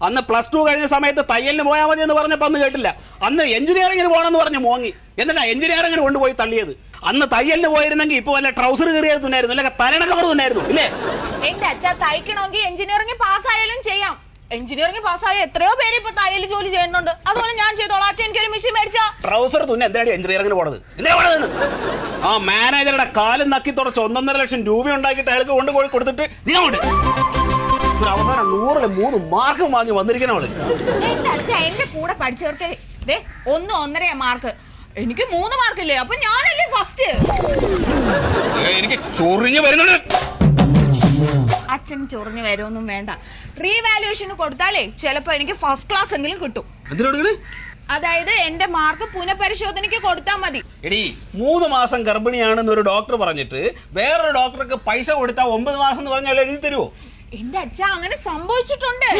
അന്ന് +2 കഴിഞ്ഞ സമയത്ത് തയ്യലിന് പോയാൽ മതി എന്ന് പറഞ്ഞപ്പോൾ അന്ന് കേട്ടില്ല. അന്ന് എഞ്ചിനീയറിംഗിന് പോകണമെന്ന് പറഞ്ഞ് മോങ്ങി. എന്നിട്ടാ എഞ്ചിനീയറിംഗിന് കൊണ്ടുപോയി തള്ളിയത്. അന്ന് തയ്യലിന് പോയിരുന്നെങ്കിൽ ഇപ്പൊ വല്ല ട്രൗസർ കയറിയത് തുന്നായിരുന്നു, അല്ലെങ്കിൽ തലണ കവർ തുന്നായിരുന്നു ഇല്ലേ? എന്റെ അച്ഛാ തയ്ക്കണമെങ്കിൽ എഞ്ചിനീയറിംഗ് പാസ്സായാലും ചെയ്യാം. എഞ്ചിനീയറിംഗ് പാസ്സായ എത്രയോ പേര് ഇപ്പൊ തയ്യൽ ജോലി ചെയ്യുന്നുണ്ട്. അതുപോലെ ഞാൻ ചെയ്തോളാം. അച്ഛൻ എനിക്കൊരു മെഷീൻ മേടിച്ചാ. ട്രൗസർ തുന്ന എന്തിനാണ് എഞ്ചിനീയറിംഗിന് പോണത്? ആ മാനേജറുടെ കാലും നക്കി തുടച്ച് 1.5 ലക്ഷം രൂപ ഉണ്ടാക്കിയിട്ട് അയാൾക്ക് കൊണ്ടുപോയി കൊടുത്തിട്ട് നീ അങ്ങോട്ട് ഒരു അവസാനം 100-ൽ 3 മാർക്ക് വാങ്ങി വന്നിരിക്കണവള്. എന്റെ അച്ഛ എന്റെ കൂടെ പഠിച്ചവർക്ക് 1-1.5 മാർക്ക്, എനിക്ക് 3 മാർക്കില്ലേ? അപ്പൊ ഞാനല്ലേ ഫസ്റ്റ്. എനിക്ക് ചൊറിഞ്ഞു വരുന്നുണ്ട്. അച്ഛൻ ചൊറിഞ്ഞു വരുമൊന്നും വേണ്ട. റീവാലുവേഷന് കൊടുത്താലേ ചിലപ്പോ എനിക്ക് ഫസ്റ്റ് ക്ലാസ് എങ്കിലും കിട്ടും. അതായത് എന്റെ മാർക്ക് പുനഃപരിശോധനയ്ക്ക് കൊടുത്താൽ മതി. എടി 3 മാസം ഗർഭിണിയാണെന്ന് ഒരു ഡോക്ടർ പറഞ്ഞിട്ട് വേറൊരു ഡോക്ടർക്ക് പൈസ കൊടുത്താൽ 9 മാസം എന്ന് പറഞ്ഞാൽ എഴുതി തരുമോ? എന്റെ അച്ഛ അങ്ങനെ സംഭവിച്ചിട്ടുണ്ട്.